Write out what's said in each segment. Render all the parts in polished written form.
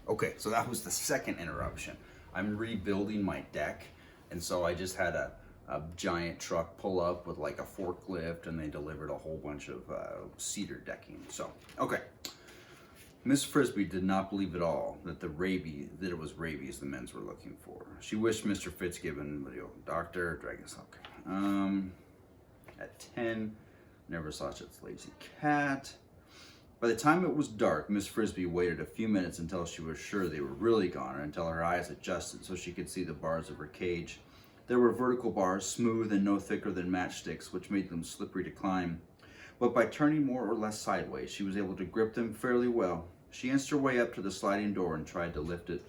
Okay, so that was the second interruption. I'm rebuilding my deck, and so I just had a giant truck pull up with like a forklift, and they delivered a whole bunch of cedar decking. So, okay. Miss Frisbee did not believe at all that it was rabies the men were looking for. She wished Mr. Fitzgibbon, doctor, dragons. Okay. At 10, never saw such a lazy cat. By the time it was dark, Miss Frisbee waited a few minutes until she was sure they were really gone, or until her eyes adjusted so she could see the bars of her cage. There were vertical bars, smooth and no thicker than matchsticks, which made them slippery to climb. But by turning more or less sideways, she was able to grip them fairly well. She inched her way up to the sliding door and tried to lift it.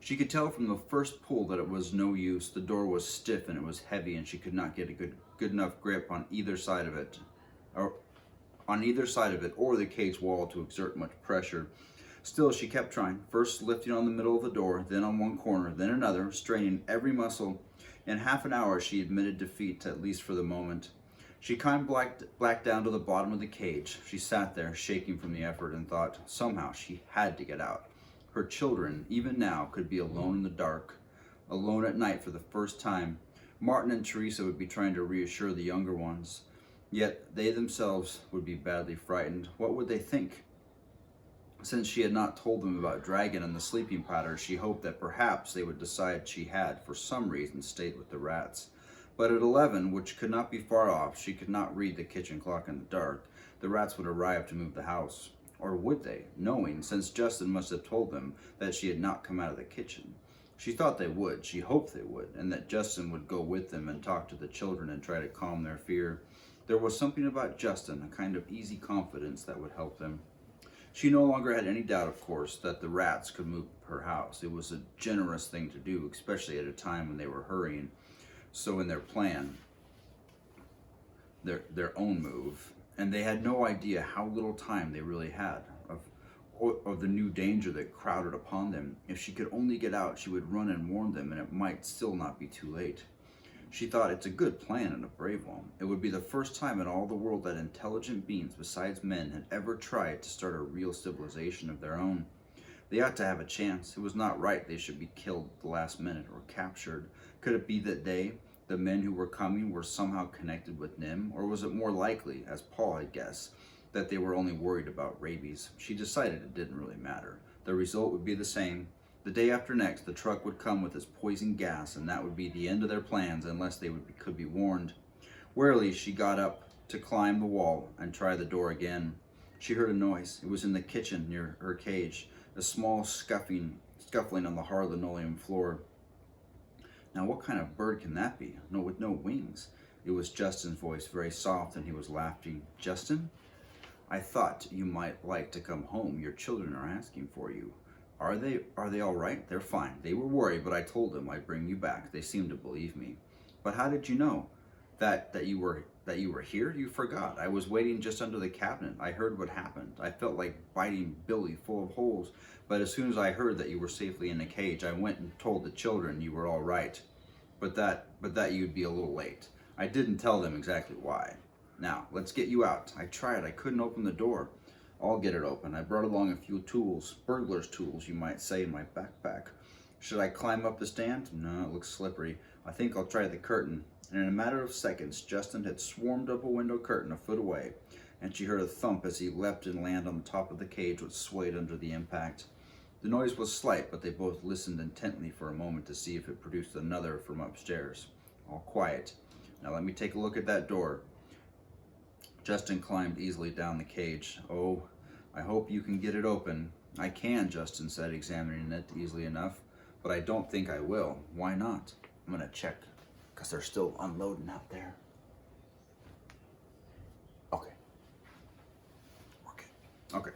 She could tell from the first pull that it was no use. The door was stiff and it was heavy, and she could not get a good enough grip on either side of it, or the cage wall to exert much pressure. Still, she kept trying, first lifting on the middle of the door, then on one corner, then another, straining every muscle. In half an hour, she admitted defeat, at least for the moment. She climbed back down to the bottom of the cage. She sat there, shaking from the effort, and thought, somehow she had to get out. Her children, even now, could be alone in the dark, alone at night for the first time. Martin and Teresa would be trying to reassure the younger ones. Yet they themselves would be badly frightened. What would they think? Since she had not told them about Dragon and the sleeping powder, she hoped that perhaps they would decide she had, for some reason, stayed with the rats. But at 11, which could not be far off, she could not read the kitchen clock in the dark. The rats would arrive to move the house. Or would they, knowing, since Justin must have told them, that she had not come out of the kitchen? She thought they would, she hoped they would, and that Justin would go with them and talk to the children and try to calm their fear. There was something about Justin, a kind of easy confidence that would help them. She no longer had any doubt, of course, that the rats could move her house. It was a generous thing to do, especially at a time when they were hurrying. So in their plan, their own move, and they had no idea how little time they really had of the new danger that crowded upon them. If she could only get out, she would run and warn them, and it might still not be too late. She thought, it's a good plan and a brave one. It would be the first time in all the world that intelligent beings besides men had ever tried to start a real civilization of their own. They ought to have a chance. It was not right they should be killed at the last minute or captured. Could it be that they, the men who were coming, were somehow connected with Nim? Or was it more likely, as Paul had guessed, that they were only worried about rabies? She decided it didn't really matter. The result would be the same. The day after next, the truck would come with its poison gas, and that would be the end of their plans unless they could be warned. Warily, she got up to climb the wall and try the door again. She heard a noise. It was in the kitchen near her cage, a small scuffling on the hard linoleum floor. Now, what kind of bird can that be? No, with no wings. It was Justin's voice, very soft, and he was laughing. Justin? I thought you might like to come home. Your children are asking for you. Are they all right? They're fine. They were worried, but I told them I'd bring you back. They seemed to believe me. But how did you know that you were here? You forgot. I was waiting just under the cabinet. I heard what happened. I felt like biting Billy full of holes. But as soon as I heard that you were safely in the cage, I went and told the children you were all right. But that you'd be a little late. I didn't tell them exactly why. Now, let's get you out. I tried. I couldn't open the door. I'll get it open. I brought along a few tools, burglar's tools, you might say, in my backpack. Should I climb up the stand? No, it looks slippery. I think I'll try the curtain. And in a matter of seconds, Justin had swarmed up a window curtain a foot away, and she heard a thump as he leapt and landed on the top of the cage, which swayed under the impact. The noise was slight, but they both listened intently for a moment to see if it produced another from upstairs. All quiet. Now let me take a look at that door. Justin climbed easily down the cage. Oh, I hope you can get it open. I can, Justin said, examining it easily enough, but I don't think I will. Why not? I'm gonna check, because they're still unloading out there. Okay. Okay.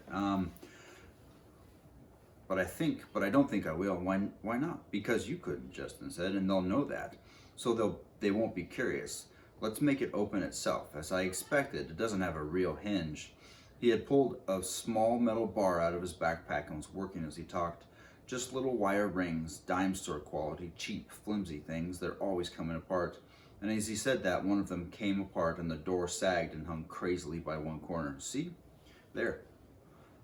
But I don't think I will. Why not? Because you couldn't, Justin said, and they'll know that. So they won't be curious. Let's make it open itself. As I expected, it doesn't have a real hinge. He had pulled a small metal bar out of his backpack and was working as he talked. Just little wire rings, dime store quality, cheap, flimsy things. They're always coming apart. And as he said that, one of them came apart and the door sagged and hung crazily by one corner. See? There.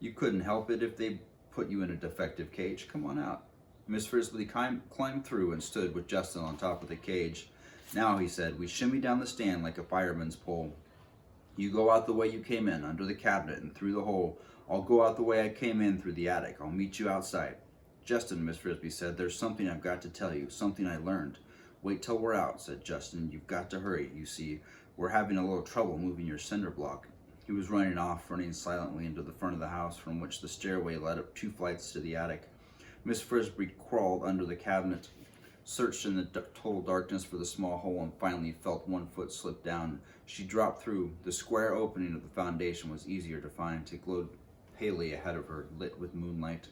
You couldn't help it if they put you in a defective cage. Come on out. Miss Frisbee climbed through and stood with Justin on top of the cage. Now, he said, we shimmy down the stand like a fireman's pole. You go out the way you came in, under the cabinet and through the hole. I'll go out the way I came in, through the attic. I'll meet you outside. Justin, Miss Frisbee said, there's something I've got to tell you, something I learned. Wait till we're out, said Justin. You've got to hurry. You see, we're having a little trouble moving your cinder block. He was running silently into the front of the house, from which the stairway led up 2 flights to the attic. Miss Frisbee crawled under the cabinet, searched in the total darkness for the small hole, and finally felt one foot slip down. She dropped through. The square opening of the foundation was easier to find. It glowed palely ahead of her, lit with moonlight.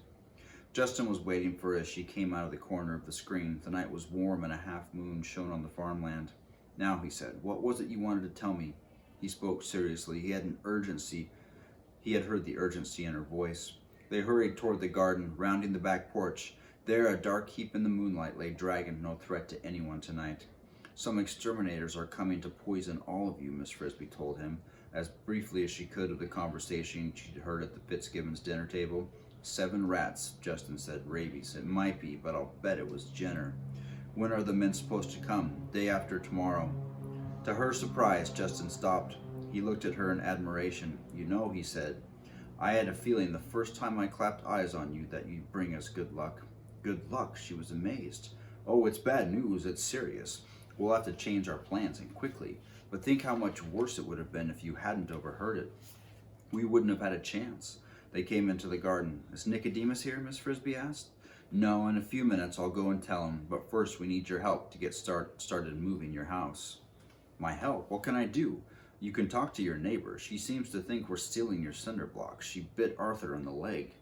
Justin was waiting for her as she came out of the corner of the screen. The night was warm and a half moon shone on the farmland. Now, he said, what was it you wanted to tell me? He spoke seriously. He had an urgency. He had heard the urgency in her voice. They hurried toward the garden, rounding the back porch. There, a dark heap in the moonlight, lay Dragon, no threat to anyone tonight. Some exterminators are coming to poison all of you, Miss Frisbee told him, as briefly as she could of the conversation she'd heard at the Fitzgibbons' dinner table. 7 rats, Justin said. Rabies. It might be, but I'll bet it was Jenner. When are the men supposed to come? Day after tomorrow. To her surprise, Justin stopped. He looked at her in admiration. You know, he said, I had a feeling the first time I clapped eyes on you that you'd bring us good luck. Good luck? She was amazed. Oh, it's bad news. It's serious. We'll have to change our plans, and quickly. But think how much worse it would have been if you hadn't overheard it. We wouldn't have had a chance. They came into the garden. Is Nicodemus here? Miss Frisbee asked. No, in a few minutes I'll go and tell him, but first we need your help to get started moving your house. My help? What can I do? You can talk to your neighbor. She seems to think we're stealing your cinder blocks. She bit Arthur in the leg.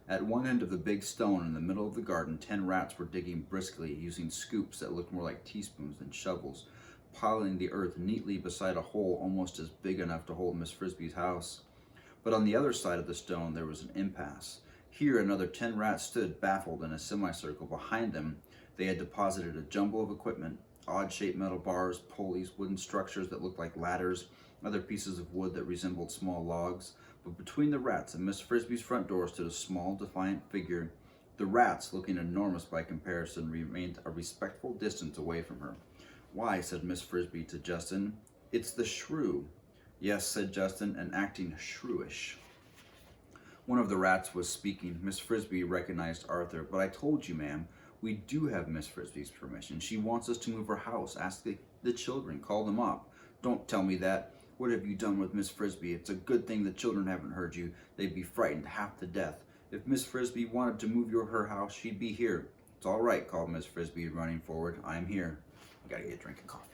At one end of the big stone in the middle of the garden, 10 rats were digging briskly, using scoops that looked more like teaspoons than shovels, piling the earth neatly beside a hole almost as big enough to hold Miss Frisbee's house. But on the other side of the stone, there was an impasse. Here, another 10 rats stood, baffled, in a semicircle. Behind them, they had deposited a jumble of equipment, odd-shaped metal bars, pulleys, wooden structures that looked like ladders, other pieces of wood that resembled small logs. But between the rats and Miss Frisbee's front door stood a small, defiant figure. The rats, looking enormous by comparison, remained a respectful distance away from her. Why, said Miss Frisbee to Justin, it's the shrew. Yes, said Justin, and acting shrewish. One of the rats was speaking. Miss Frisbee recognized Arthur. But I told you, ma'am, we do have Miss Frisbee's permission. She wants us to move her house. Ask the children. Call them up. Don't tell me that. What have you done with Miss Frisbee? It's a good thing the children haven't heard you. They'd be frightened half to death. If Miss Frisbee wanted to move her house, she'd be here. It's all right, called Miss Frisbee, running forward. I'm here. I gotta get a drink of coffee.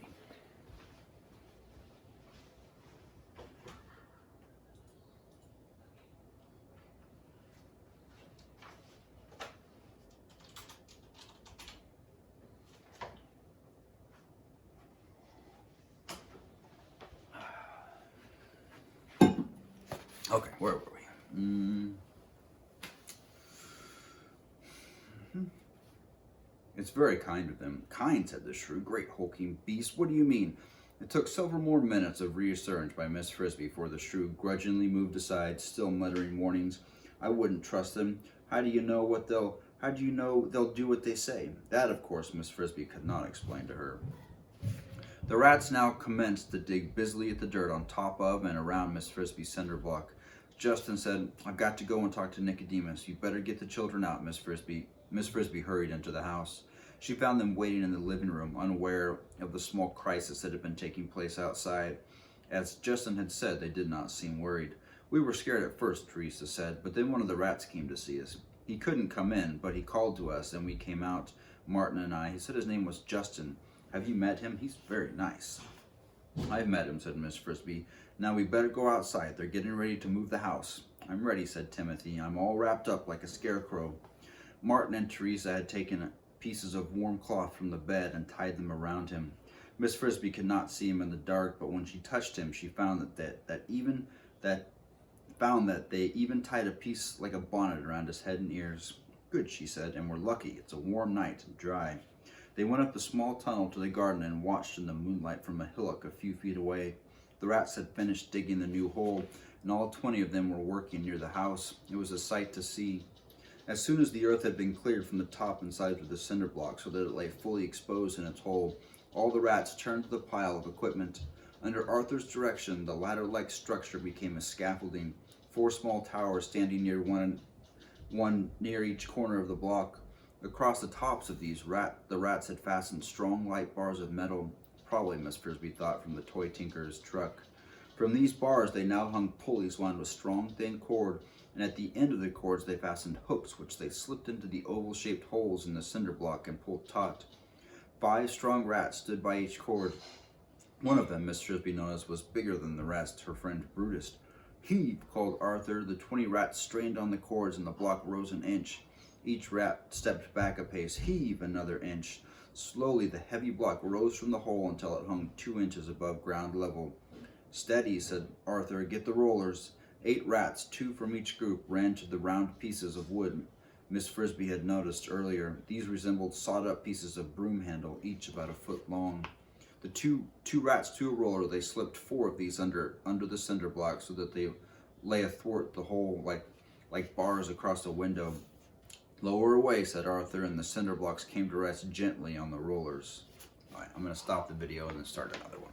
Okay, where were we? It's very kind of them. Kind, said the shrew. Great hulking beast. What do you mean? It took several more minutes of reassurance by Miss Frisbee before the shrew grudgingly moved aside, still muttering warnings. I wouldn't trust them. How do you know they'll do what they say? That, of course, Miss Frisbee could not explain to her. The rats now commenced to dig busily at the dirt on top of and around Miss Frisbee's cinder block. Justin said, I've got to go and talk to Nicodemus. You better get the children out, Miss Frisbee. Miss Frisbee hurried into the house. She found them waiting in the living room, unaware of the small crisis that had been taking place outside. As Justin had said, they did not seem worried. We were scared at first, Teresa said, but then one of the rats came to see us. He couldn't come in, but he called to us, and we came out, Martin and I. He said his name was Justin. Have you met him? He's very nice. I've met him, said Miss Frisbee. Now we better go outside. They're getting ready to move the house. I'm ready, said Timothy. I'm all wrapped up like a scarecrow. Martin and Teresa had taken pieces of warm cloth from the bed and tied them around him. Miss Frisbee could not see him in the dark, but when she touched him, she found that they even tied a piece like a bonnet around his head and ears. Good, she said, and we're lucky. It's a warm night and dry. They went up the small tunnel to the garden and watched in the moonlight from a hillock a few feet away. The rats had finished digging the new hole, and all 20 of them were working near the house. It was a sight to see. As soon as the earth had been cleared from the top and sides of the cinder block so that it lay fully exposed in its hole, all the rats turned to the pile of equipment. Under Arthur's direction, the ladder-like structure became a scaffolding, 4 small towers standing near one near each corner of the block. Across the tops of these, the rats had fastened strong light bars of metal, probably, Miss Frisbee thought, from the toy tinker's truck. From these bars they now hung pulleys wound with strong, thin cord, and at the end of the cords they fastened hooks which they slipped into the oval-shaped holes in the cinder block and pulled taut. 5 strong rats stood by each cord. One of them, Miss Frisbee noticed, was bigger than the rest, her friend Brutus. "Heave!" called Arthur. The 20 rats strained on the cords and the block rose an inch. Each rat stepped back a pace. "Heave!" Another inch. Slowly the heavy block rose from the hole until it hung 2 inches above ground level. "Steady," said Arthur. "Get the rollers." 8 rats, 2 from each group, ran to the round pieces of wood Miss Frisbee had noticed earlier. These resembled sawed-up pieces of broom handle, each about a foot long. The two rats to a roller, they slipped 4 of these under the cinder block so that they lay athwart the hole like bars across a window. "Lower away," said Arthur, and the cinder blocks came to rest gently on the rollers. All right, I'm going to stop the video and then start another one.